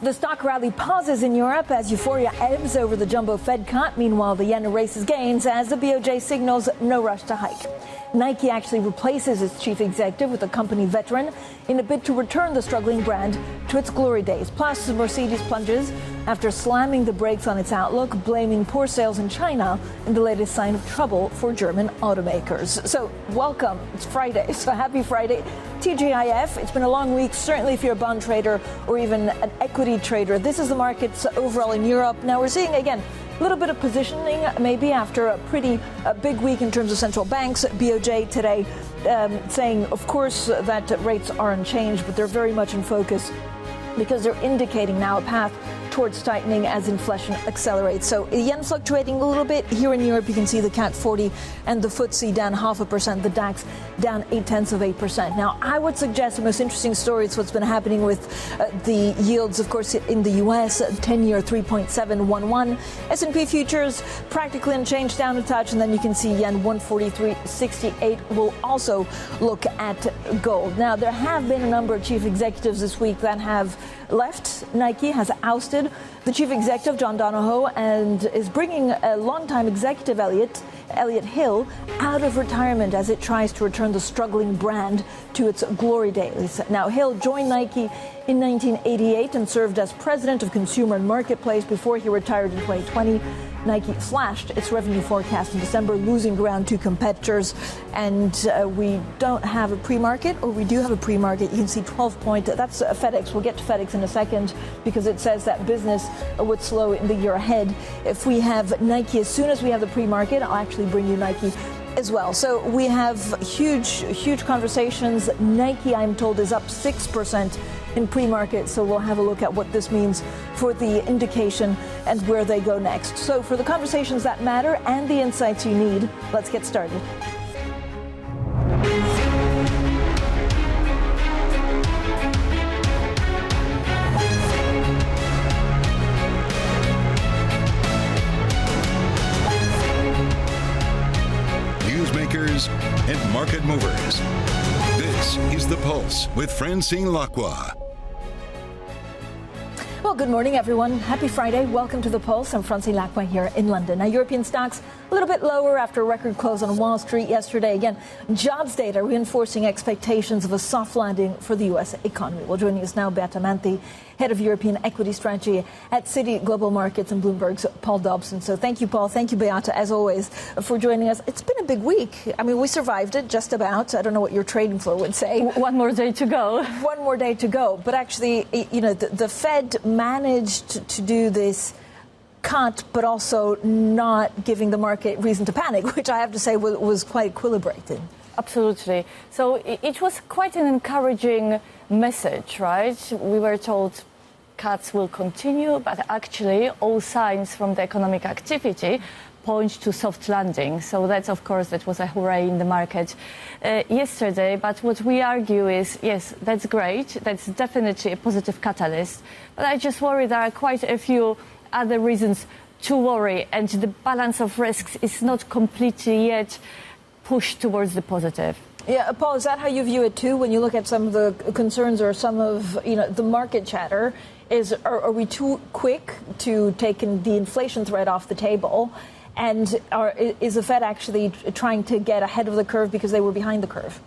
The stock rally pauses in Europe as euphoria ebbs over the jumbo Fed cut. Meanwhile, the yen erases gains as the BOJ signals no rush to hike. Nike actually replaces its chief executive with a company veteran in a bid to return the struggling brand to its glory days. Plus, Mercedes plunges after slamming the brakes on its outlook, blaming poor sales in China in the latest sign of trouble for German automakers. So welcome. It's Friday, so happy Friday. TGIF, it's been a long week, certainly if you're a bond trader or even an equity trader. This is the markets overall in Europe. Now we're seeing, again, a little bit of positioning maybe after a pretty big week in terms of central banks. BOJ today saying, of course, that rates are unchanged, but they're very much in focus because they're indicating now a path towards tightening as inflation accelerates. So yen fluctuating a little bit. Here in Europe, you can see the CAC 40 and the FTSE down 0.5%, the DAX down 0.8%. Now, I would suggest the most interesting story is what's been happening with the yields, of course, in the U.S., 10-year 3.711. S&P futures practically unchanged, down a touch, and then you can see yen 143.68. We'll also look at gold. Now, there have been a number of chief executives this week that have left. Nike has ousted the chief executive, John Donahoe, and is bringing a longtime executive, Elliott Hill, out of retirement as it tries to return the struggling brand to its glory days. Now, Hill joined Nike in 1988 and served as president of Consumer and Marketplace before he retired in 2020. Nike slashed its revenue forecast in December, losing ground to competitors. And we don't have a pre-market, or we do have a pre-market. You can see 12 that's FedEx. We'll get to FedEx in a second because it says that business would slow in the year ahead. If we have Nike, as soon as we have the pre-market, I'll actually bring you Nike as well. So we have huge conversations. Nike, I'm told, is up 6% in pre-market. So we'll have a look at what this means for the indication and where they go next. So for the conversations that matter and the insights you need, let's get started. Newsmakers and market movers. This is The Pulse with Francine Lacqua. Well, good morning, everyone. Happy Friday. Welcome to The Pulse. I'm Francine Lacqua here in London. Now, European stocks a little bit lower after a record close on Wall Street yesterday. Again, jobs data reinforcing expectations of a soft landing for the U.S. economy. Well, joining us now, Beata, Manthey, head of European equity strategy at Citi Global Markets, and Bloomberg's Paul Dobson. So thank you, Paul. Thank you, Beata, as always, for joining us. It's been a big week. I mean, we survived it just about. I don't know what your trading floor would say. One more day to go. One more day to go. But actually, you know, the Fed managed to do this cut, but also not giving the market reason to panic, which I have to say was quite equilibrated. Absolutely. So it was quite an encouraging message, right? We were told cuts will continue, but actually all signs from the economic activity point to soft landing. So that's, of course, that was a hooray in the market yesterday. But what we argue is, yes, that's great. That's definitely a positive catalyst. But I just worry there are quite a few other reasons to worry, and the balance of risks is not completely yet pushed towards the positive. Yeah, Paul, is that how you view it too? When you look at some of the concerns or some of the market chatter, are we too quick to take the inflation threat off the table? And is the Fed actually trying to get ahead of the curve because they were behind the curve?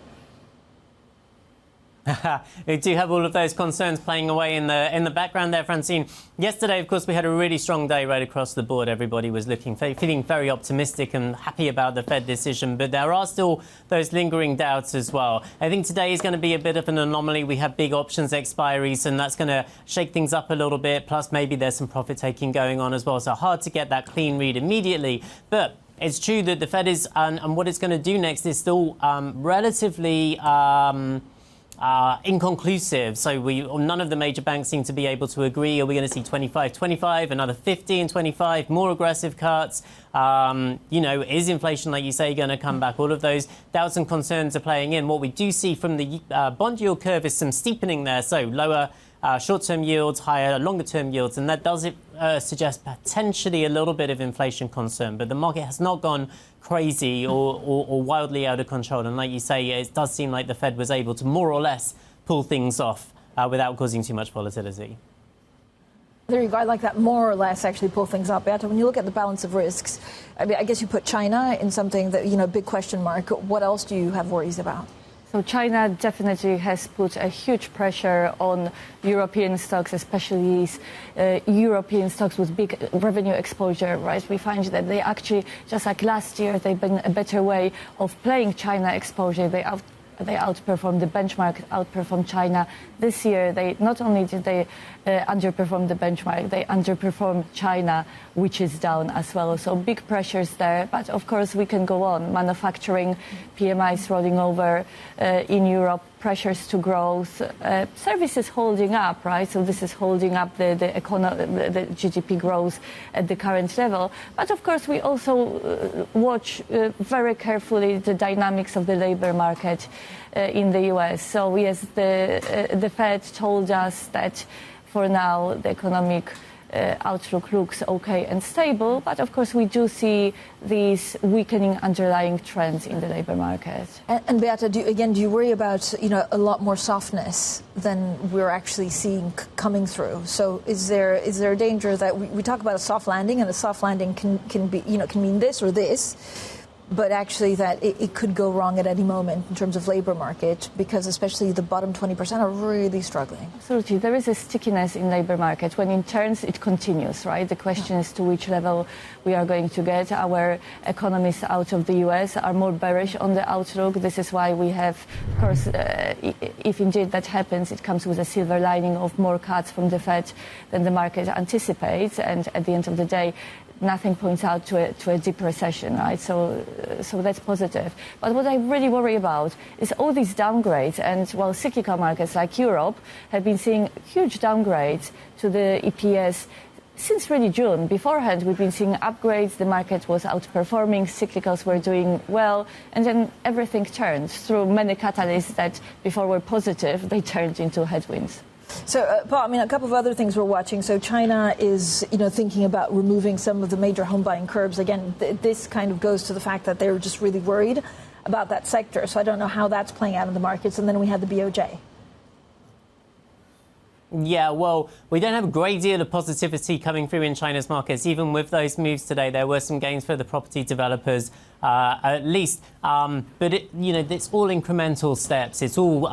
We do have all of those concerns playing away in the background there, Francine. Yesterday, of course, we had a really strong day right across the board. Everybody was feeling very optimistic and happy about the Fed decision, but there are still those lingering doubts as well. I think today is going to be a bit of an anomaly. We have big options expiries, and that's going to shake things up a little bit. Plus, maybe there's some profit taking going on as well. So hard to get that clean read immediately. But it's true that the Fed is, and what it's going to do next is still relatively inconclusive. So none of the major banks seem to be able to agree. Are we going to see 25, another 50 and 25, more aggressive cuts? Is inflation, like you say, going to come back? All of those doubts and concerns are playing in. What we do see from the bond yield curve is some steepening there. So lower short-term yields, higher longer-term yields, and that does suggest potentially a little bit of inflation concern. But the market has not gone crazy or wildly out of control. And like you say, it does seem like the Fed was able to more or less pull things off without causing too much volatility. There you go. I like that. More or less actually pull things up. Beata, when you look at the balance of risks, I mean, I guess you put China in something that, big question mark. What else do you have worries about? So China definitely has put a huge pressure on European stocks, especially European stocks with big revenue exposure, right? We find that they actually, just like last year, they've been a better way of playing China exposure. They outperformed the benchmark, outperformed China. This year, they not only did they underperform the benchmark, they underperformed China, which is down as well. So big pressures there. But of course, we can go on. Manufacturing, PMIs rolling over in Europe, pressures to growth, services holding up, right? So this is holding up the GDP growth at the current level. But of course, we also watch very carefully the dynamics of the labor market in the US. So yes, the Fed told us that for now the economic outlook looks okay and stable, but of course we do see these weakening underlying trends in the labor market. And Beata, do you worry about a lot more softness than we're actually seeing coming through? So is there a danger that we talk about a soft landing, and a soft landing can mean this or this, but actually that it could go wrong at any moment in terms of labor market, because especially the bottom 20% are really struggling. Absolutely. There is a stickiness in labor market. When it turns, it continues, right? The question is to which level we are going to get. Our economists out of the US are more bearish on the outlook. This is why we have, of course, if indeed that happens, it comes with a silver lining of more cuts from the Fed than the market anticipates. And at the end of the day, nothing points out to a deep recession, right? So that's positive. But what I really worry about is all these downgrades. And while cyclical markets like Europe have been seeing huge downgrades to the EPS since really June. Beforehand, we've been seeing upgrades. The market was outperforming. Cyclicals were doing well. And then everything turned through many catalysts that before were positive. They turned into headwinds. So, Paul, a couple of other things we're watching. So China is, thinking about removing some of the major home buying curbs. Again, this kind of goes to the fact that they're just really worried about that sector. So I don't know how that's playing out in the markets. And then we had the BOJ. Yeah, well, we don't have a great deal of positivity coming through in China's markets. Even with those moves today, there were some gains for the property developers, at least. But, it's all incremental steps. It's all,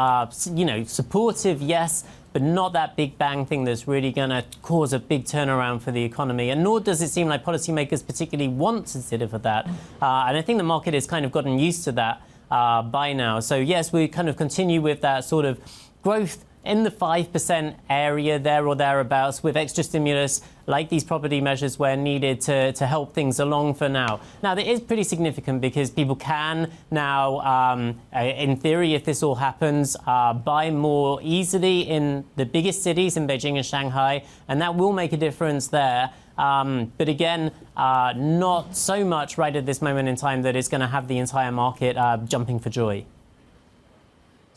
supportive, yes, but not that big bang thing that's really going to cause a big turnaround for the economy. And nor does it seem like policymakers particularly want to deliver that. And I think the market has kind of gotten used to that by now. So, yes, we kind of continue with that sort of growth in the 5% area there or thereabouts, with extra stimulus like these property measures where needed to help things along for now. Now, that is pretty significant because people can now, in theory, if this all happens, buy more easily in the biggest cities in Beijing and Shanghai, and that will make a difference there. But again, not so much right at this moment in time that it's going to have the entire market jumping for joy.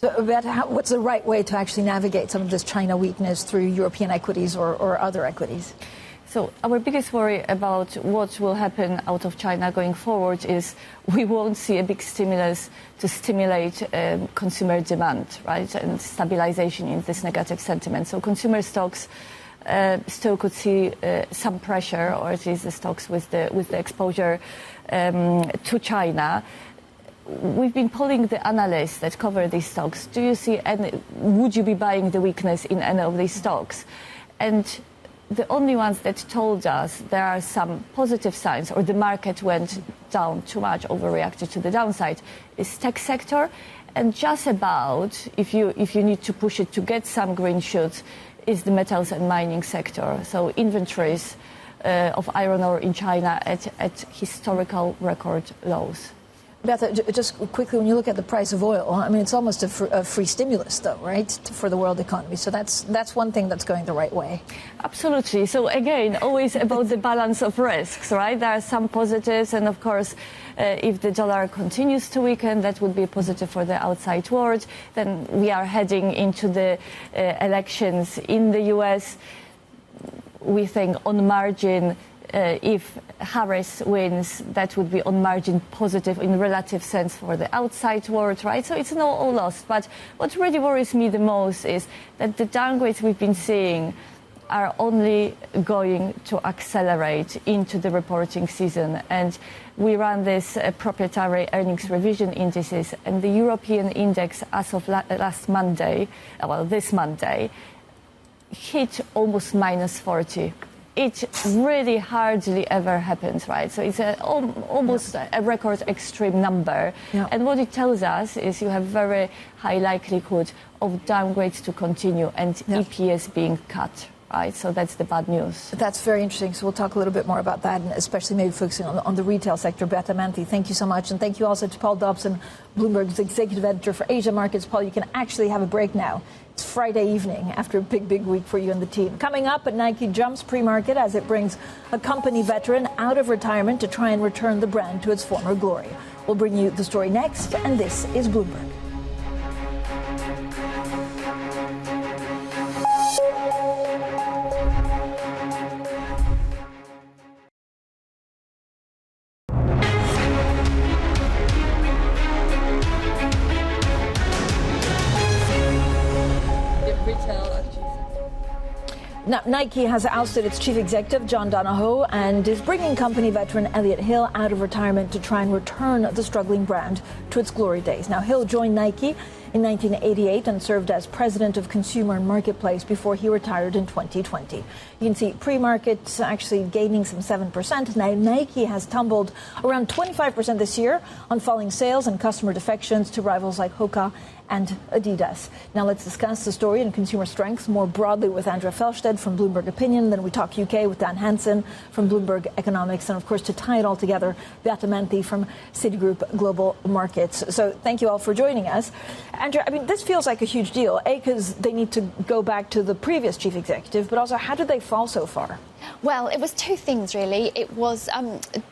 So, what's the right way to actually navigate some of this China weakness through European equities or other equities? So our biggest worry about what will happen out of China going forward is we won't see a big stimulus to stimulate consumer demand, right, and stabilization in this negative sentiment. So consumer stocks still could see some pressure, or at least the stocks with the exposure to China. We've been polling the analysts that cover these stocks. Do you see would you be buying the weakness in any of these stocks? And the only ones that told us there are some positive signs, or the market went down too much, overreacted to the downside, is tech sector. And just about, if you need to push it to get some green shoots, is the metals and mining sector. So inventories of iron ore in China at historical record lows. Beata, just quickly, when you look at the price of oil, it's almost a free stimulus, though, right, for the world economy. So that's one thing that's going the right way. Absolutely. So again, always about the balance of risks, right? There are some positives, and of course, if the dollar continues to weaken, that would be a positive for the outside world. Then we are heading into the elections in the US. We think on margin, if Harris wins, that would be on margin positive in relative sense for the outside world, right? So it's not all lost. But what really worries me the most is that the downgrades we've been seeing are only going to accelerate into the reporting season. And we run this proprietary earnings revision indices, and the European index as of this Monday, hit almost -40. It really hardly ever happens, right? So it's almost a record extreme number. Yeah. And what it tells us is you have very high likelihood of downgrades to continue and EPS being cut. Right, so that's the bad news. That's very interesting. So we'll talk a little bit more about that, and especially maybe focusing on the retail sector. Beata, Manthey, thank you so much. And thank you also to Paul Dobson, Bloomberg's executive editor for Asia Markets. Paul, you can actually have a break now. It's Friday evening after a big week for you and the team. Coming up, Nike jumps pre-market as it brings a company veteran out of retirement to try and return the brand to its former glory. We'll bring you the story next, and this is Bloomberg. Now, Nike has ousted its chief executive, John Donahoe, and is bringing company veteran Elliott Hill out of retirement to try and return the struggling brand to its glory days. Now, Hill joined Nike in 1988 and served as president of consumer and marketplace before he retired in 2020. You can see pre-market actually gaining some 7%. Now, Nike has tumbled around 25% this year on falling sales and customer defections to rivals like Hoka and Adidas. Now let's discuss the story and consumer strengths more broadly with Andrea Felsted from Bloomberg Opinion. Then we talk UK with Dan Hansen from Bloomberg Economics. And of course, to tie it all together, Beata Manthey from Citigroup Global Markets. So thank you all for joining us. Andrea, I mean, this feels like a huge deal, because they need to go back to the previous chief executive, but also how did they fall so far? Well, it was two things, really. It was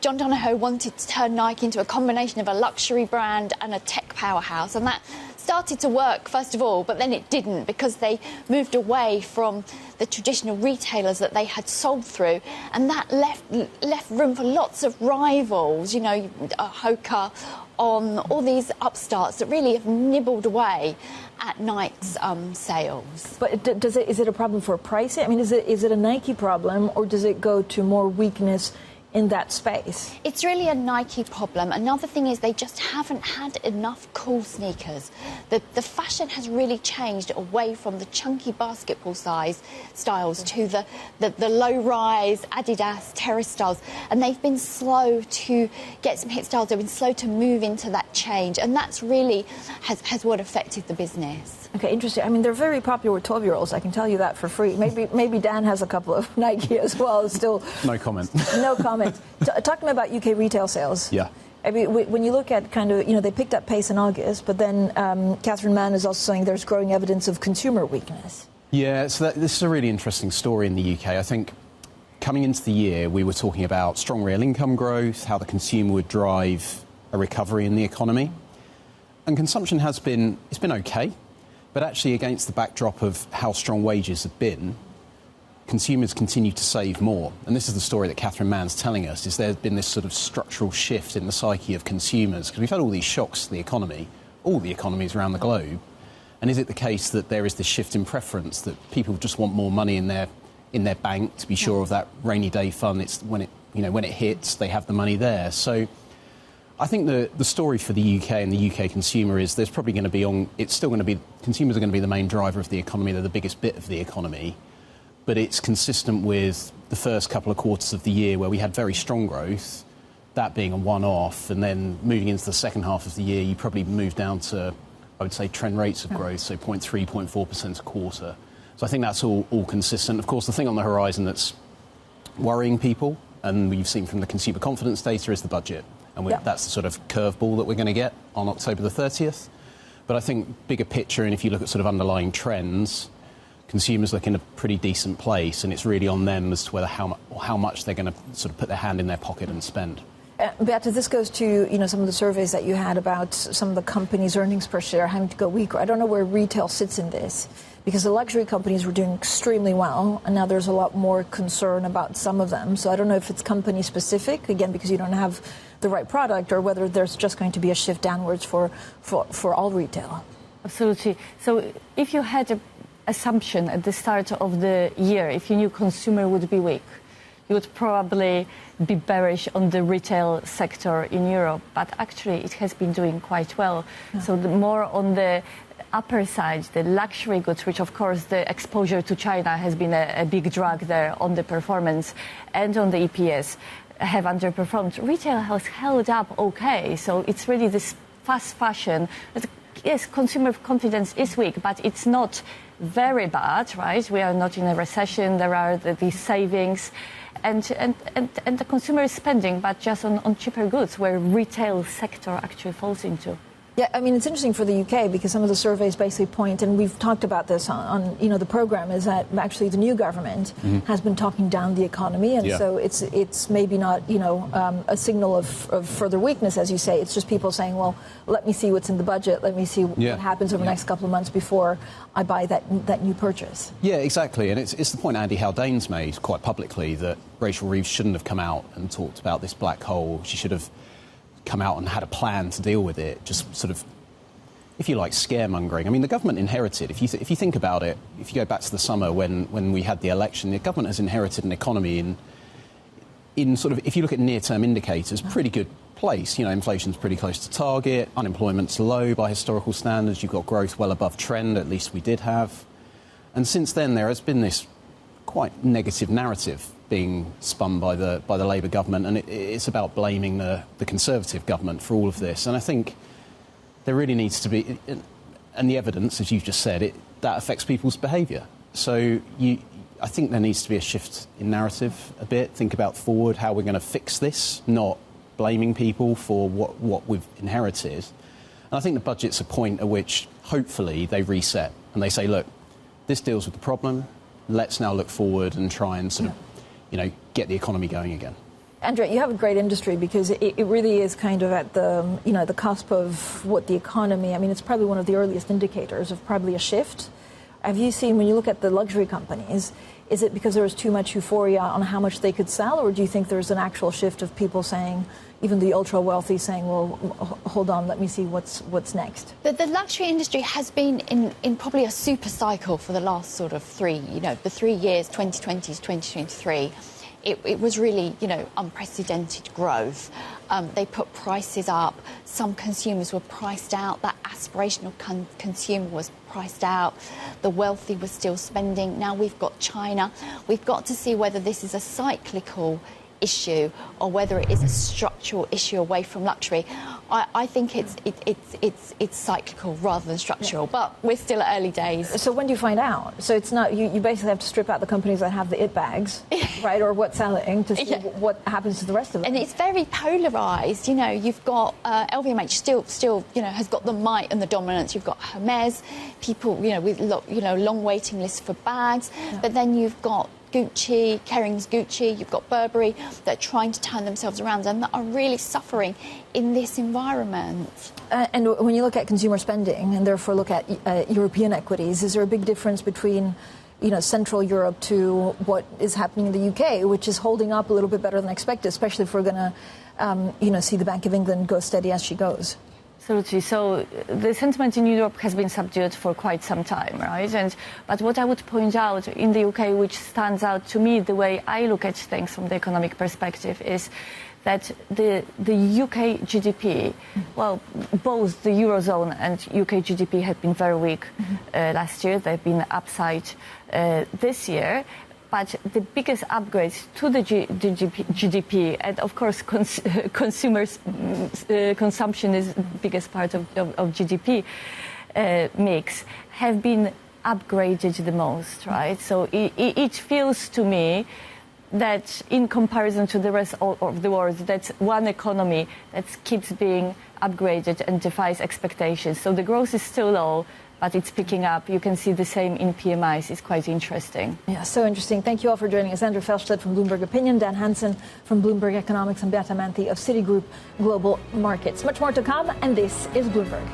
John Donahoe wanted to turn Nike into a combination of a luxury brand and a tech powerhouse, and that started to work, first of all, but then it didn't, because they moved away from the traditional retailers that they had sold through, and that left room for lots of rivals, you know, Hoka, on all these upstarts that really have nibbled away at Nike's sales. But is it a problem for pricing? I mean, is it a Nike problem, or does it go to more weakness in that space? It's really a Nike problem. Another thing is they just haven't had enough cool sneakers. The fashion has really changed away from the chunky basketball size styles to the low-rise Adidas terrace styles, and they've been slow to get some hit styles. They've been slow to move into that change, and that's really has what affected the business. Okay, interesting. I mean, they're very popular with 12-year-olds. I can tell you that for free. Maybe Dan has a couple of Nike as well. Still, no comment. No comment. Talk to me about UK retail sales. Yeah. I mean, when you look at kind of, you know, they picked up pace in August, but then Catherine Mann is also saying there's growing evidence of consumer weakness. Yeah, so this is a really interesting story in the UK. I think coming into the year, we were talking about strong real income growth, how the consumer would drive a recovery in the economy. And consumption it's been okay. But actually, against the backdrop of how strong wages have been, consumers continue to save more. And this is the story that Catherine Mann's telling us, is there's been this sort of structural shift in the psyche of consumers. Because we've had all these shocks to the economy, all the economies around the globe. And is it the case that there is this shift in preference, that people just want more money in their bank to be sure of that rainy day fund? It's when it hits, they have the money there. So I think the story for the UK and the UK consumer is there's probably going to be consumers are going to be the main driver of the economy. They're the biggest bit of the economy. But it's consistent with the first couple of quarters of the year where we had very strong growth, that being a one-off, and then moving into the second half of the year, you probably move down to, I would say, trend rates of growth, so 0.3%, 0.4% a quarter. So I think that's all consistent. Of course, the thing on the horizon that's worrying people, and we've seen from the consumer confidence data, is the budget. And that's the sort of curveball that we're going to get on October the 30th. But I think bigger picture, and if you look at sort of underlying trends, consumers look in a pretty decent place, and it's really on them as to whether how much they're going to sort of put their hand in their pocket and spend. Beata, this goes to some of the surveys that you had about some of the companies' earnings per share having to go weaker. I don't know where retail sits in this, because the luxury companies were doing extremely well, and now there's a lot more concern about some of them. So I don't know if it's company specific, again, because you don't have the right product, or whether there's just going to be a shift downwards for all retail. Absolutely. So if you had assumption at the start of the year, if you knew consumer would be weak, you would probably be bearish on the retail sector in Europe. But actually, it has been doing quite well. Yeah. So the more on the upper side, the luxury goods, which of course the exposure to China has been a big drag there on the performance and on the EPS, have underperformed. Retail has held up okay. So it's really this fast fashion. Yes, consumer confidence is weak, but it's not very bad, right? We are not in a recession. There are these savings. And the consumer is spending, but just on cheaper goods, where retail sector actually falls into. Yeah, I mean, it's interesting for the UK because some of the surveys basically point, and we've talked about this on the program, is that actually the new government has been talking down the economy, and so it's maybe not a signal of further weakness, as you say. It's just people saying, well, let me see what's in the budget, let me see what happens over the next couple of months before I buy that new purchase. Yeah, exactly, and it's the point Andy Haldane's made quite publicly that Rachel Reeves shouldn't have come out and talked about this black hole. She should have come out and had a plan to deal with it, just sort of, if you like, scaremongering. I mean, the government inherited, if you think about it, if you go back to the summer when we had the election, the government has inherited an economy in sort of, if you look at near-term indicators, pretty good place. Inflation's pretty close to target, unemployment's low by historical standards, you've got growth well above trend, at least we did have. And since then, there has been this quite negative narrative being spun by the Labour government, and it's about blaming the Conservative government for all of this. And I think there really needs to be, and the evidence, as you've just said, that affects people's behaviour. So I think there needs to be a shift in narrative a bit. Think about forward, how we're going to fix this, not blaming people for what we've inherited. And I think the budget's a point at which, hopefully, they reset and they say, look, this deals with the problem. Let's now look forward and try and sort of, get the economy going again. Andrea, you have a great industry because it really is kind of at the cusp of what the economy, I mean, it's probably one of the earliest indicators of probably a shift. Have you seen, when you look at the luxury companies, is it because there was too much euphoria on how much they could sell, or do you think there's an actual shift of people saying, even the ultra-wealthy saying, well, hold on, let me see what's next? The luxury industry has been in probably a super cycle for the last sort of the 3 years, 2020 to 2023. It was really, unprecedented growth. They put prices up. Some consumers were priced out. That aspirational consumer was priced out. The wealthy were still spending. Now we've got China. We've got to see whether this is a cyclical issue or whether it is a structural issue away from luxury. I think it's cyclical rather than structural, but we're still at early days. So when do you find out? So it's not, you basically have to strip out the companies that have the it bags, right, or what's selling to see what happens to the rest of them. And it's very polarised. You've got LVMH still has got the might and the dominance. You've got Hermes, people with long waiting lists for bags, but then you've got Gucci, Kering's Gucci, you've got Burberry that are trying to turn themselves around and that are really suffering in this environment. And when you look at consumer spending and therefore look at European equities, is there a big difference between Central Europe to what is happening in the UK, which is holding up a little bit better than expected, especially if we're going to see the Bank of England go steady as she goes? Absolutely. So the sentiment in Europe has been subdued for quite some time, right? But what I would point out in the UK, which stands out to me, the way I look at things from the economic perspective, is that the UK GDP, well, both the Eurozone and UK GDP have been very weak last year. They've been upside this year. But the biggest upgrade to the GDP, and of course consumers' consumption is the biggest part of GDP mix, have been upgraded the most, right? So it feels to me that in comparison to the rest of the world, that's one economy that keeps being upgraded and defies expectations. So the growth is still low, but it's picking up. You can see the same in PMIs. It's quite interesting. Yeah, so interesting. Thank you all for joining us. Andrew Felstedt from Bloomberg Opinion, Dan Hansen from Bloomberg Economics, and Beata Manthey of Citigroup Global Markets. Much more to come, and this is Bloomberg.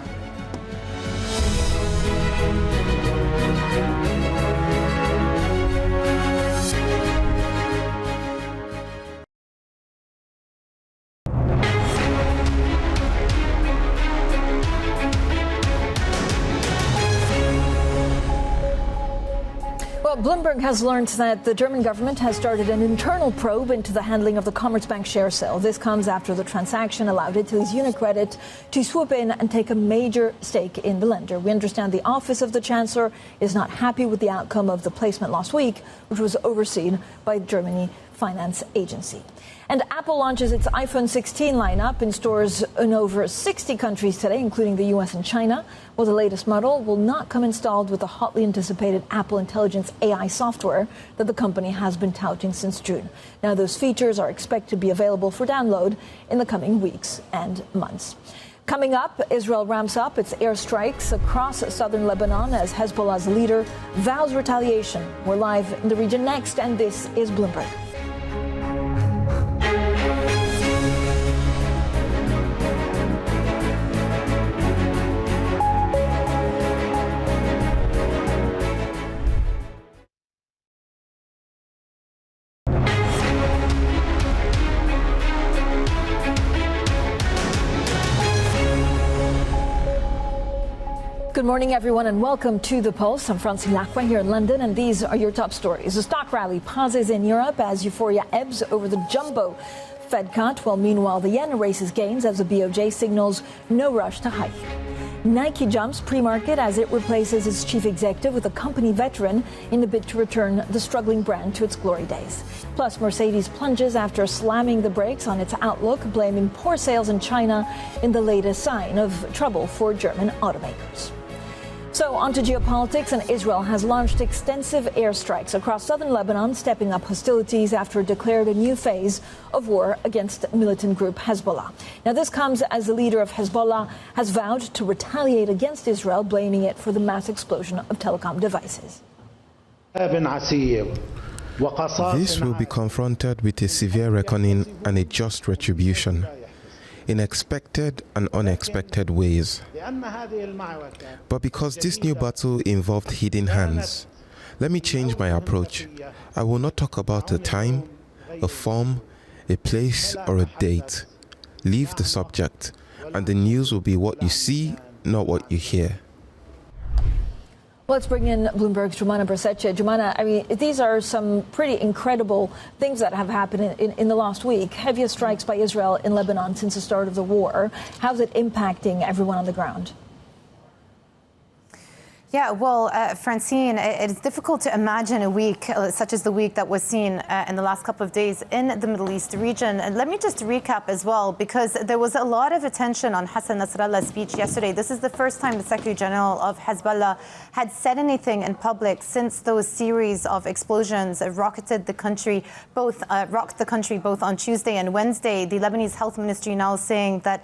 Bloomberg has learned that the German government has started an internal probe into the handling of the Commerzbank share sale. This comes after the transaction allowed Italy's Unicredit to swoop in and take a major stake in the lender. We understand the office of the Chancellor is not happy with the outcome of the placement last week, which was overseen by the Germany Finance Agency. And Apple launches its iPhone 16 lineup in stores in over 60 countries today, including the U.S. and China. Well, the latest model will not come installed with the hotly anticipated Apple Intelligence AI software that the company has been touting since June. Now, those features are expected to be available for download in the coming weeks and months. Coming up, Israel ramps up its airstrikes across southern Lebanon as Hezbollah's leader vows retaliation. We're live in the region next, and this is Bloomberg. Good morning, everyone, and welcome to The Pulse. I'm Francine Lacqua here in London, and these are your top stories. The stock rally pauses in Europe as euphoria ebbs over the jumbo Fed cut, while meanwhile the yen erases gains as the BOJ signals no rush to hike. Nike jumps pre-market as it replaces its chief executive with a company veteran in a bid to return the struggling brand to its glory days. Plus, Mercedes plunges after slamming the brakes on its outlook, blaming poor sales in China in the latest sign of trouble for German automakers. So on to geopolitics, and Israel has launched extensive airstrikes across southern Lebanon, stepping up hostilities after it declared a new phase of war against militant group Hezbollah. Now, this comes as the leader of Hezbollah has vowed to retaliate against Israel, blaming it for the mass explosion of telecom devices. This will be confronted with a severe reckoning and a just retribution, in expected and unexpected ways. But because this new battle involved hidden hands, let me change my approach. I will not talk about a time, a form, a place, or a date. Leave the subject, and the news will be what you see, not what you hear. Let's bring in Bloomberg's Jumana Bersetche. Jumana, I mean, these are some pretty incredible things that have happened in the last week. Heaviest strikes by Israel in Lebanon since the start of the war. How's it impacting everyone on the ground? Yeah, well, Francine, it's difficult to imagine a week such as the week that was seen in the last couple of days in the Middle East region. And let me just recap as well, because there was a lot of attention on Hassan Nasrallah's speech yesterday. This is the first time the Secretary General of Hezbollah had said anything in public since those series of explosions rocked the country both on Tuesday and Wednesday. The Lebanese Health Ministry now saying that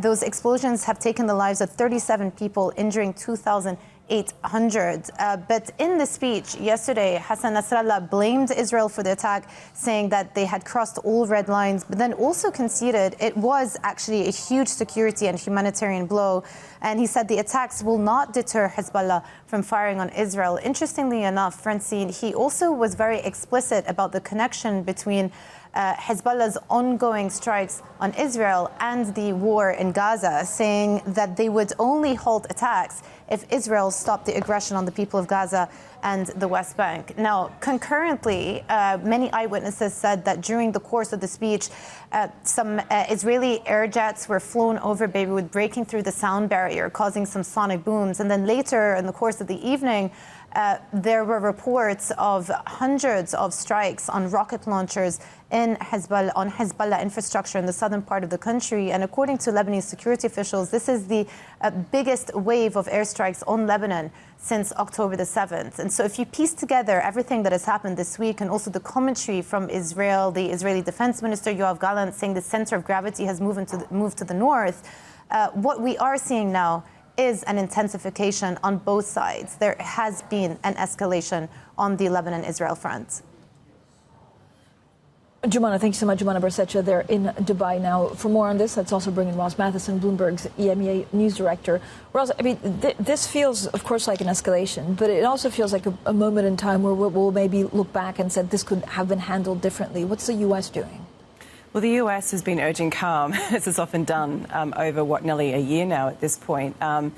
those explosions have taken the lives of 37 people, injuring 2,800. But in the speech yesterday, Hassan Nasrallah blamed Israel for the attack, saying that they had crossed all red lines, but then also conceded it was actually a huge security and humanitarian blow. And he said the attacks will not deter Hezbollah from firing on Israel. Interestingly enough, Francine, he also was very explicit about the connection between Hezbollah's ongoing strikes on Israel and the war in Gaza, saying that they would only halt attacks if Israel stopped the aggression on the people of Gaza and the West Bank. Now, concurrently, many eyewitnesses said that during the course of the speech, some Israeli air jets were flown over Beirut, breaking through the sound barrier, causing some sonic booms. And then later in the course of the evening, there were reports of hundreds of strikes on rocket launchers on Hezbollah infrastructure in the southern part of the country. And according to Lebanese security officials, this is the biggest wave of airstrikes on Lebanon since October the 7th. And so if you piece together everything that has happened this week and also the commentary from Israel, the Israeli Defense Minister Yoav Gallant saying the center of gravity has moved to the north, what we are seeing now is an intensification on both sides. There has been an escalation on the Lebanon-Israel front. Jumana, thank you so much. Jumana Bersetche there in Dubai now. For more on this, let's also bring in Ross Matheson, Bloomberg's EMEA news director. Ross, I mean, this feels, of course, like an escalation, but it also feels like a moment in time where we'll maybe look back and say this could have been handled differently. What's the U.S. doing? Well, the US has been urging calm, as it's often done, over nearly a year now at this point, and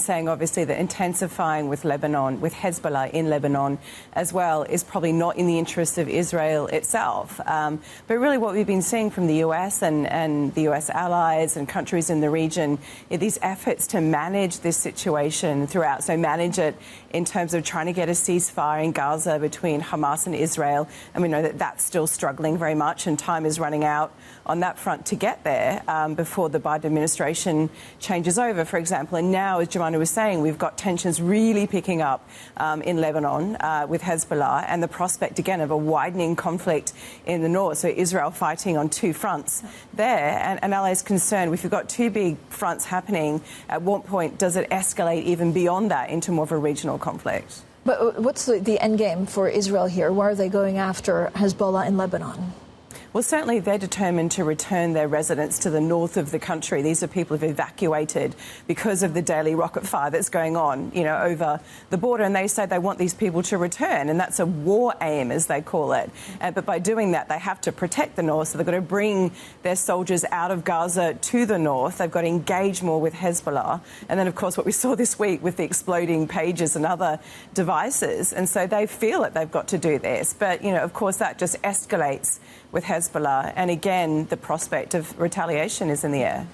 saying obviously that intensifying with Lebanon, with Hezbollah in Lebanon as well, is probably not in the interests of Israel itself. But really what we've been seeing from the US and the US allies and countries in the region are these efforts to manage this situation throughout. So manage it in terms of trying to get a ceasefire in Gaza between Hamas and Israel. And we know that that's still struggling very much, and time is running out on that front to get there before the Biden administration changes over, for example. And now, as Jemima was saying, we've got tensions really picking up in Lebanon with Hezbollah, and the prospect, again, of a widening conflict in the north. So Israel fighting on two fronts there. And allies concerned, if you've got two big fronts happening, at what point does it escalate even beyond that into more of a regional conflict? But what's the end game for Israel here? Why are they going after Hezbollah in Lebanon? Well, certainly they're determined to return their residents to the north of the country. These are people who've evacuated because of the daily rocket fire that's going on, over the border. And they say they want these people to return. And that's a war aim, as they call it. But by doing that, they have to protect the north. So they've got to bring their soldiers out of Gaza to the north. They've got to engage more with Hezbollah. And then, of course, what we saw this week with the exploding pages and other devices. And so they feel that they've got to do this. But, of course, that just escalates with Hezbollah, and again, the prospect of retaliation is in the air.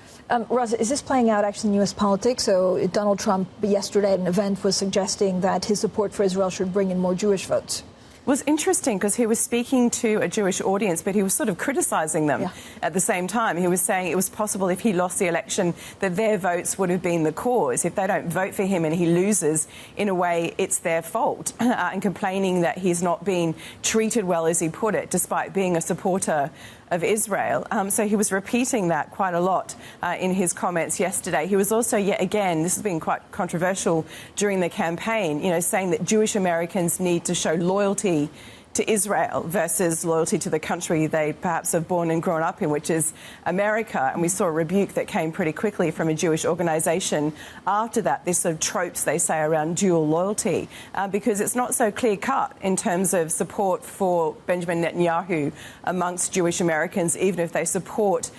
Rosa, is this playing out actually in U.S. politics? So Donald Trump yesterday at an event was suggesting that his support for Israel should bring in more Jewish votes. It was interesting because he was speaking to a Jewish audience, but he was sort of criticising them at the same time. He was saying it was possible if he lost the election that their votes would have been the cause. If they don't vote for him and he loses, in a way, it's their fault, and complaining that he's not being treated well, as he put it, despite being a supporter of Israel. So he was repeating that quite a lot in his comments yesterday. He was also, yet again, this has been quite controversial during the campaign, saying that Jewish Americans need to show loyalty to Israel versus loyalty to the country they perhaps have born and grown up in, which is America. And we saw a rebuke that came pretty quickly from a Jewish organisation after that, this sort of tropes, they say, around dual loyalty, because it's not so clear-cut in terms of support for Benjamin Netanyahu amongst Jewish Americans, even if they support,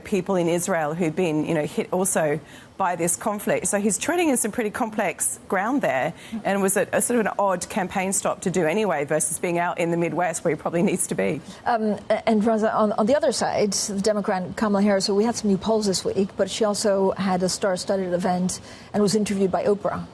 people in Israel who've been, hit also by this conflict. So he's treading in some pretty complex ground there, and was a sort of an odd campaign stop to do anyway versus being out in the Midwest where he probably needs to be. And Rosa, on the other side, the Democrat Kamala Harris, so we had some new polls this week, but she also had a star-studded event and was interviewed by Oprah.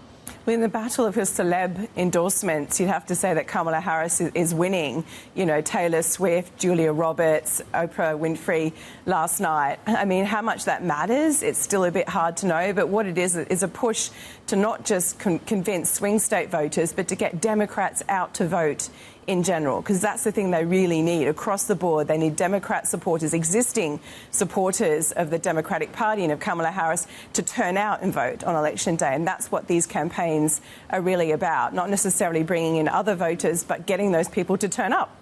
Well, in the battle of her celeb endorsements, you'd have to say that Kamala Harris is winning. Taylor Swift, Julia Roberts, Oprah Winfrey last night. I mean, how much that matters, it's still a bit hard to know. But what it is a push to not just convince swing state voters, but to get Democrats out to vote in general, because that's the thing they really need across the board. They need Democrat supporters, existing supporters of the Democratic Party and of Kamala Harris, to turn out and vote on Election Day. And that's what these campaigns are really about, not necessarily bringing in other voters, but getting those people to turn up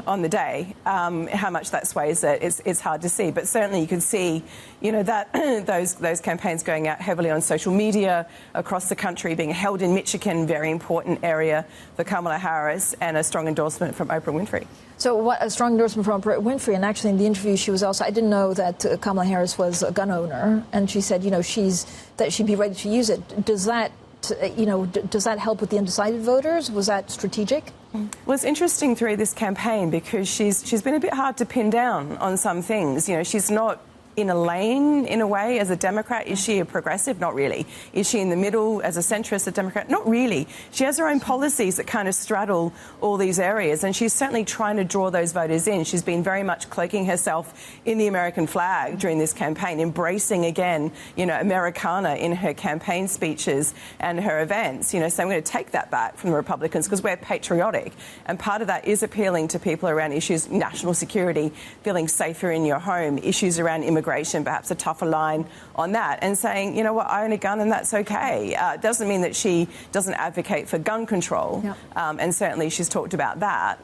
on the day. How much that sways it, it's hard to see. But certainly you can see, that those campaigns going out heavily on social media across the country, being held in Michigan, very important area for Kamala Harris, and a strong endorsement from Oprah Winfrey. So a strong endorsement from Oprah Winfrey. And actually in the interview, she was also, I didn't know that Kamala Harris was a gun owner. And she said, that she'd be ready to use it. Does that help with the undecided voters? Was that strategic? Well, it's interesting through this campaign because she's been a bit hard to pin down on some things. She's not in a lane, in a way, as a Democrat? Is she a progressive? Not really. Is she in the middle as a centrist, a Democrat? Not really. She has her own policies that kind of straddle all these areas, and she's certainly trying to draw those voters in. She's been very much cloaking herself in the American flag during this campaign, embracing again, you know, Americana in her campaign speeches and her events. You know, so I'm going to take that back from the Republicans because we're patriotic, and part of that is appealing to people around issues, national security, feeling safer in your home, issues around immigration, perhaps a tougher line on that, and saying, you know what, I own a gun and that's okay. It doesn't mean that she doesn't advocate for gun control, and certainly she's talked about that,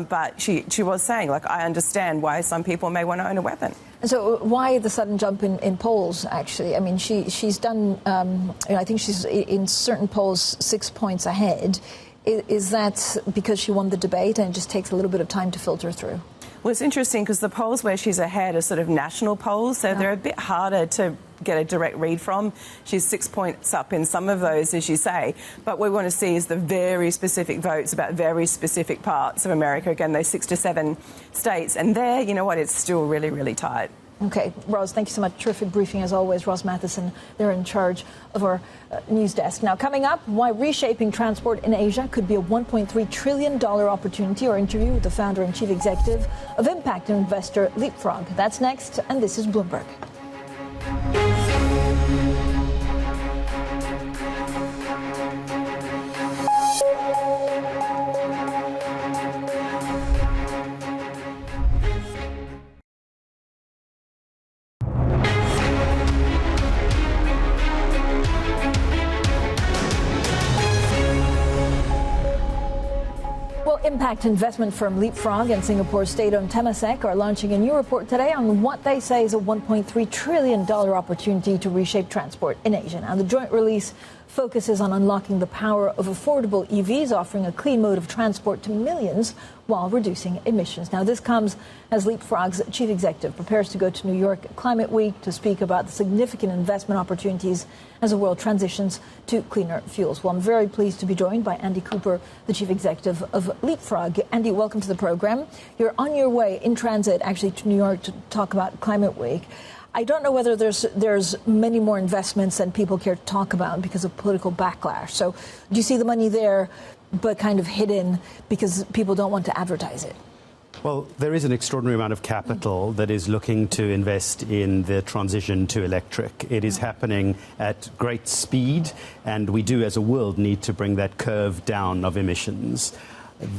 but she was saying, like, I understand why some people may want to own a weapon. So why the sudden jump in polls, actually? I mean, she's done, I think she's in certain polls 6 points ahead. Is that because she won the debate and it just takes a little bit of time to filter through? Well, it's interesting because the polls where she's ahead are sort of national polls, so they're a bit harder to get a direct read from. She's 6 points up in some of those, as you say. But what we want to see is the very specific votes about very specific parts of America. Again, those 6 to 7 states. And there, you know what, it's still really, really tight. Okay, Ros, thank you so much. Terrific briefing as always. Ros Matheson, they're in charge of our news desk. Now, coming up, why reshaping transport in Asia could be a $1.3 trillion opportunity. Our interview with the founder and chief executive of impact investor Leapfrog. That's next, and this is Bloomberg. Impact investment firm Leapfrog and Singapore's state-owned Temasek are launching a new report today on what they say is a $1.3 trillion opportunity to reshape transport in Asia. Now, the joint release focuses on unlocking the power of affordable EVs, offering a clean mode of transport to millions while reducing emissions. Now, this comes as Leapfrog's chief executive prepares to go to New York Climate Week to speak about the significant investment opportunities as the world transitions to cleaner fuels. Well, I'm very pleased to be joined by Andy Kuper, the chief executive of Leapfrog. Andy, welcome to the program. You're on your way in transit, actually, to New York to talk about Climate Week. I don't know whether there's many more investments than people care to talk about because of political backlash. So do you see the money there, but kind of hidden because people don't want to advertise it? Well, there is an extraordinary amount of capital that is looking to invest in the transition to electric. It is happening at great speed, and we do as a world need to bring that curve down of emissions.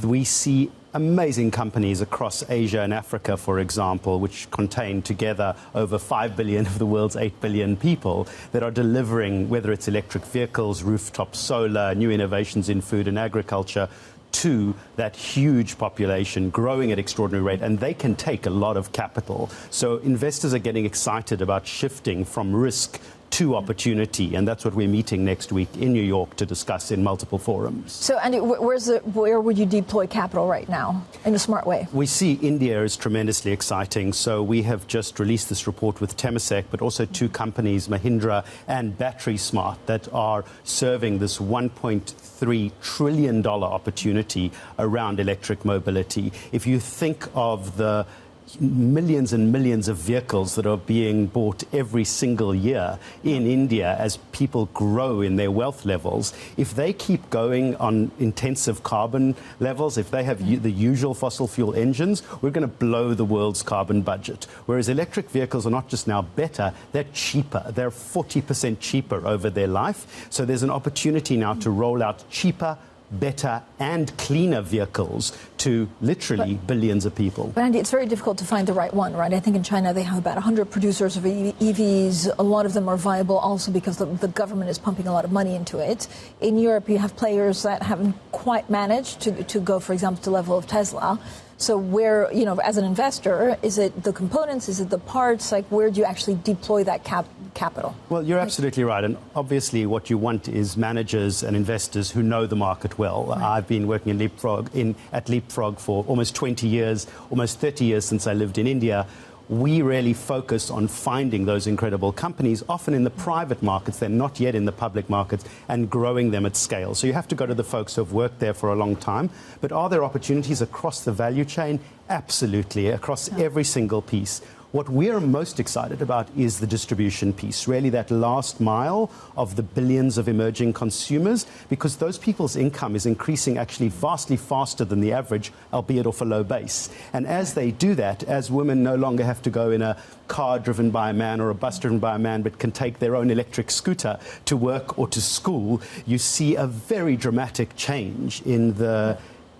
We see amazing companies across Asia and Africa, for example, which contain together over 5 billion of the world's 8 billion people that are delivering, whether it's electric vehicles, rooftop solar, new innovations in food and agriculture, to that huge population growing at extraordinary rate, and they can take a lot of capital. So investors are getting excited about shifting from risk to opportunity, and that's what we're meeting next week in New York to discuss in multiple forums. So, Andy, where would you deploy capital right now in a smart way? We see India is tremendously exciting. So we have just released this report with Temasek, but also 2 companies, Mahindra and Battery Smart, that are serving this $1.3 trillion opportunity around electric mobility. If you think of the millions and millions of vehicles that are being bought every single year in India as people grow in their wealth levels, if they keep going on intensive carbon levels, if they have the usual fossil fuel engines, we're going to blow the world's carbon budget. Whereas electric vehicles are not just now better, they're cheaper. They're 40% cheaper over their life. So there's an opportunity now to roll out cheaper, better and cleaner vehicles to literally billions of people. But Andy, it's very difficult to find the right one, right? I think in China they have about 100 producers of EVs. A lot of them are viable also because the government is pumping a lot of money into it. In Europe, you have players that haven't quite managed to go, for example, to the level of Tesla. So where, as an investor, is it the components? Is it the parts? Like, where do you actually deploy that capital? Well, you're absolutely right. And obviously what you want is managers and investors who know the market well. Right. I've been working at Leapfrog for almost 20 years, almost 30 years since I lived in India. We really focus on finding those incredible companies, often in the private markets, they're not yet in the public markets, and growing them at scale. So you have to go to the folks who have worked there for a long time. But are there opportunities across the value chain? Absolutely, across every single piece. What we're most excited about is the distribution piece, really that last mile of the billions of emerging consumers, because those people's income is increasing actually vastly faster than the average, albeit off a low base. And as they do that, as women no longer have to go in a car driven by a man or a bus driven by a man, but can take their own electric scooter to work or to school, you see a very dramatic change in the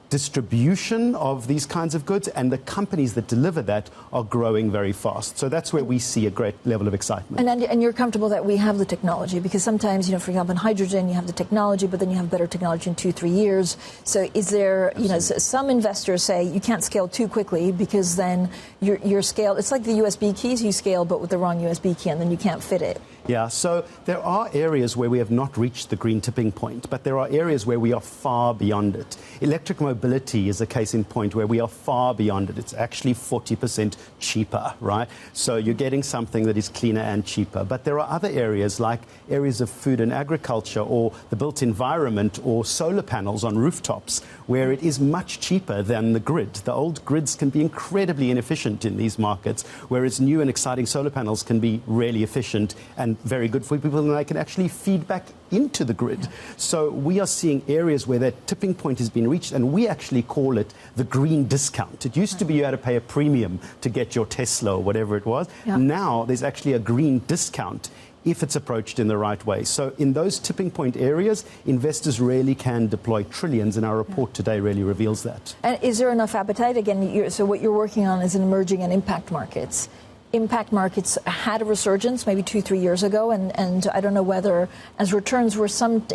distribution of these kinds of goods, and the companies that deliver that are growing very fast. So that's where we see a great level of excitement. And you're comfortable that we have the technology, because sometimes, for example, in hydrogen, you have the technology, but then you have better technology in 2-3 years. So is there, some investors say you can't scale too quickly because then your scale, it's like the USB keys, you scale but with the wrong USB key and then you can't fit it. Yeah, so there are areas where we have not reached the green tipping point, but there are areas where we are far beyond it. Electric mobility mobility is a case in point where we are far beyond it. It's actually 40% cheaper, right? So you're getting something that is cleaner and cheaper. But there are other areas, like areas of food and agriculture, or the built environment, or solar panels on rooftops, where it is much cheaper than the grid. The old grids can be incredibly inefficient in these markets, whereas new and exciting solar panels can be really efficient and very good for people, and they can actually feed back into the grid. So we are seeing areas where that tipping point has been reached, and we actually call it the green discount. It used to be you had to pay a premium to get your Tesla or whatever it was. Yeah. Now there's actually a green discount if it's approached in the right way. So in those tipping point areas, investors really can deploy trillions, and our report today really reveals that. And is there enough appetite? Again, so what you're working on is in emerging and impact markets. Impact markets had a resurgence maybe 2-3 years ago, and I don't know whether, as returns were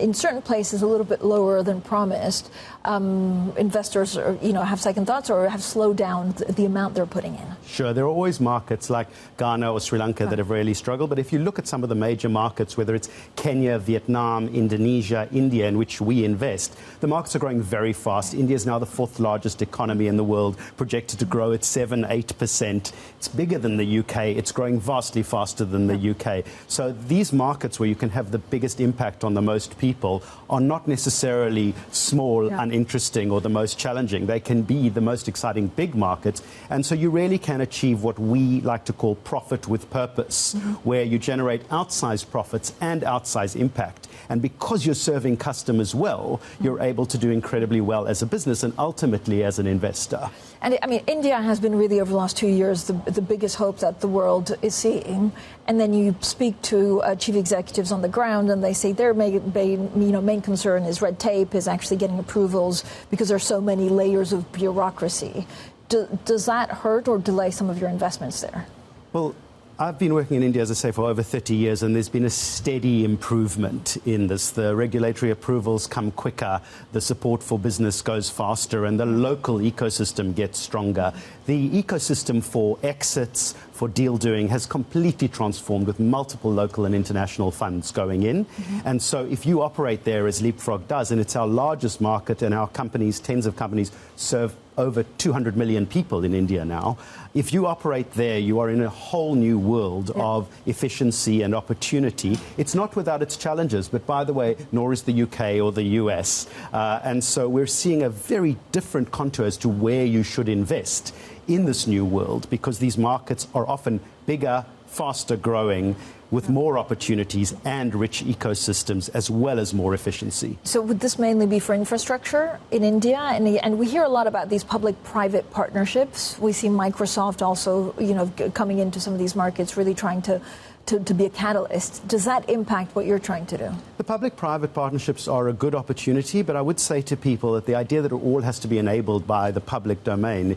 in certain places a little bit lower than promised, investors have second thoughts or have slowed down the amount they're putting in. Sure, there are always markets like Ghana or Sri Lanka that have really struggled, but if you look at some of the major markets, whether it's Kenya, Vietnam, Indonesia, India, in which we invest, the markets are growing very fast. India is now the 4th largest economy in the world, projected to grow at 7-8%. It's bigger than the UK. It's growing vastly faster than the UK. So these markets where you can have the biggest impact on the most people are not necessarily small, uninteresting, or the most challenging. They can be the most exciting big markets. And so you really can achieve what we like to call profit with purpose, where you generate outsized profits and outsized impact. And because you're serving customers well, you're able to do incredibly well as a business and ultimately as an investor. And I mean, India has been really, over the last 2 years, the biggest hope that the world is seeing. And then you speak to chief executives on the ground, and they say their main concern is red tape, is actually getting approvals because there are so many layers of bureaucracy. Does that hurt or delay some of your investments there? Well, I've been working in India, as I say, for over 30 years, and there's been a steady improvement in this. The regulatory approvals come quicker, the support for business goes faster, and the local ecosystem gets stronger. The ecosystem for exits, for deal doing, has completely transformed, with multiple local and international funds going in. And so if you operate there, as Leapfrog does, and it's our largest market, and our companies, tens of companies, serve over 200 million people in India now. If you operate there, you are in a whole new world of efficiency and opportunity. It's not without its challenges, but by the way, nor is the UK or the US. And so we're seeing a very different contour as to where you should invest in this new world, because these markets are often bigger, faster growing, with more opportunities and rich ecosystems, as well as more efficiency. So would this mainly be for infrastructure in India? And we hear a lot about these public-private partnerships. We see Microsoft also, coming into some of these markets, really trying to be a catalyst. Does that impact what you're trying to do? The public-private partnerships are a good opportunity, but I would say to people that the idea that it all has to be enabled by the public domain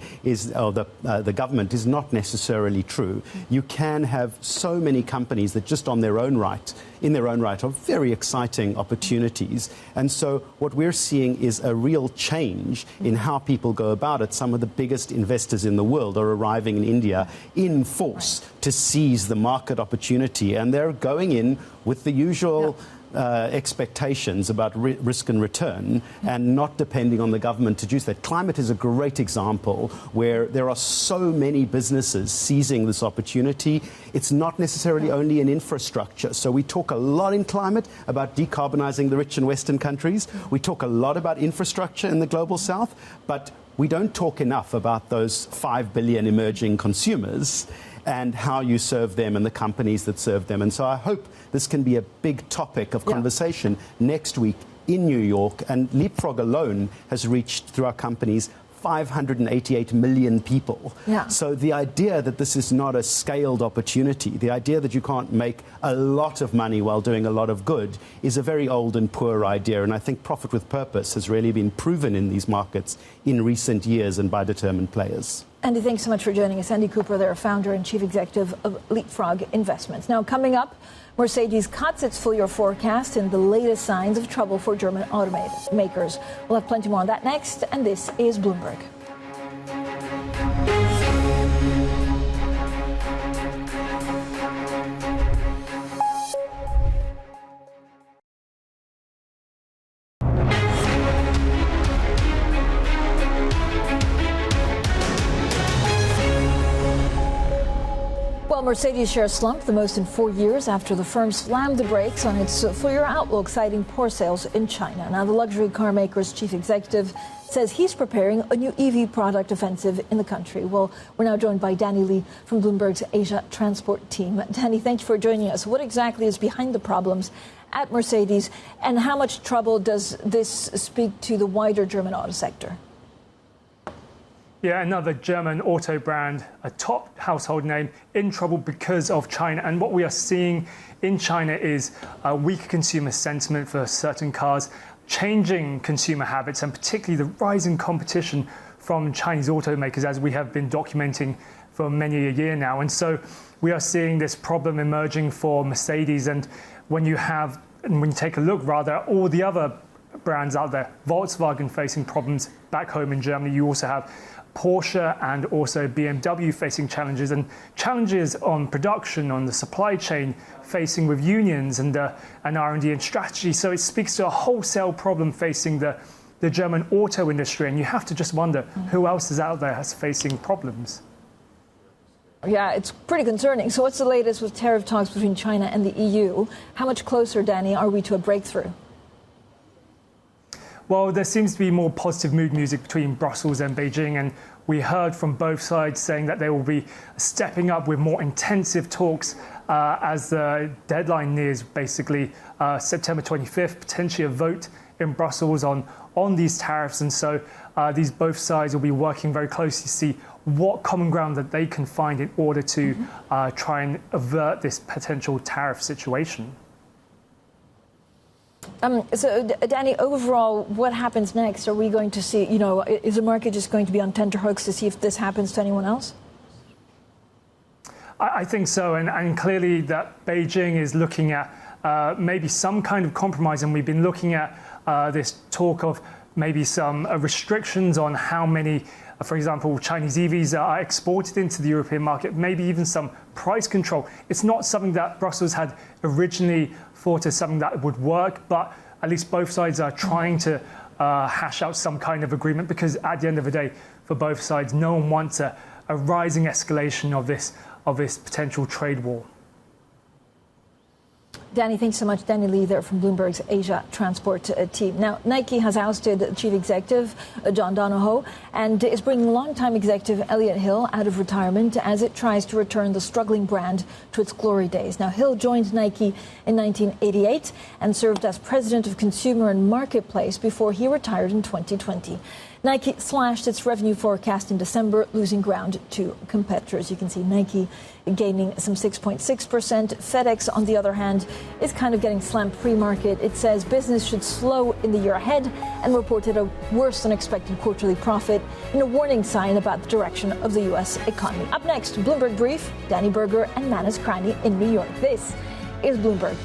or the government is not necessarily true. You can have so many companies that just in their own right, are very exciting opportunities. And so what we're seeing is a real change in how people go about it. Some of the biggest investors in the world are arriving in India in force to seize the market opportunity, and they're going in with the usual expectations about risk and return, and not depending on the government to do that. Climate is a great example where there are so many businesses seizing this opportunity. It's not necessarily only in infrastructure. So we talk a lot in climate about decarbonizing the rich and Western countries. We talk a lot about infrastructure in the global south, but we don't talk enough about those 5 billion emerging consumers and how you serve them and the companies that serve them. And so I hope this can be a big topic of conversation next week in New York. And Leapfrog alone has reached, through our companies, 588 million people. So the idea that this is not a scaled opportunity, the idea that you can't make a lot of money while doing a lot of good, is a very old and poor idea. And I think profit with purpose has really been proven in these markets in recent years and by determined players. Andy, thanks so much for joining us. Andy Kuper, their founder and chief executive of Leapfrog Investments. Now, coming up, Mercedes cuts its full-year forecast in the latest signs of trouble for German automakers. We'll have plenty more on that next, and this is Bloomberg. Well, Mercedes shares slumped the most in 4 years after the firm slammed the brakes on its full-year outlook, citing poor sales in China. Now, the luxury car maker's chief executive says he's preparing a new EV product offensive in the country. Well, we're now joined by Danny Lee from Bloomberg's Asia Transport team. Danny, thank you for joining us. What exactly is behind the problems at Mercedes, and how much trouble does this speak to the wider German auto sector? Yeah, another German auto brand, a top household name, in trouble because of China. And what we are seeing in China is a weak consumer sentiment for certain cars, changing consumer habits, and particularly the rising competition from Chinese automakers, as we have been documenting for many a year now. And so we are seeing this problem emerging for Mercedes. And when you take a look, rather, at all the other brands out there, Volkswagen facing problems back home in Germany, you also have Porsche and also BMW facing challenges, and challenges on production, on the supply chain, facing with unions and R&D and strategy. So it speaks to a wholesale problem facing the German auto industry, and you have to just wonder who else is out there that's facing problems. Yeah, it's pretty concerning. So what's the latest with tariff talks between China and the EU? How much closer, Danny, are we to a breakthrough? Well, there seems to be more positive mood music between Brussels and Beijing, and we heard from both sides saying that they will be stepping up with more intensive talks as the deadline nears, basically September 25th, potentially a vote in Brussels on these tariffs. And so these both sides will be working very closely to see what common ground that they can find in order to try and avert this potential tariff situation. So, Danny, overall, what happens next? Are we going to see, is the market just going to be on tenterhooks to see if this happens to anyone else? I think so. And clearly that Beijing is looking at maybe some kind of compromise. And we've been looking at this talk of maybe some restrictions on how many, for example, Chinese EVs are exported into the European market, maybe even some price control. It's not something that Brussels had originally thought as something that would work, but at least both sides are trying to hash out some kind of agreement, because at the end of the day, for both sides, no one wants a rising escalation of this potential trade war. Danny, thanks so much. Danny Lee there from Bloomberg's Asia Transport team. Now, Nike has ousted chief executive John Donahoe and is bringing longtime executive Elliott Hill out of retirement as it tries to return the struggling brand to its glory days. Now, Hill joined Nike in 1988 and served as president of consumer and marketplace before he retired in 2020. Nike slashed its revenue forecast in December, losing ground to competitors. You can see Nike gaining some 6.6%. FedEx, on the other hand, is kind of getting slammed pre-market. It says business should slow in the year ahead and reported a worse than expected quarterly profit and a warning sign about the direction of the U.S. economy. Up next, Bloomberg Brief, Danny Berger and Manus Krajny in New York. This is Bloomberg.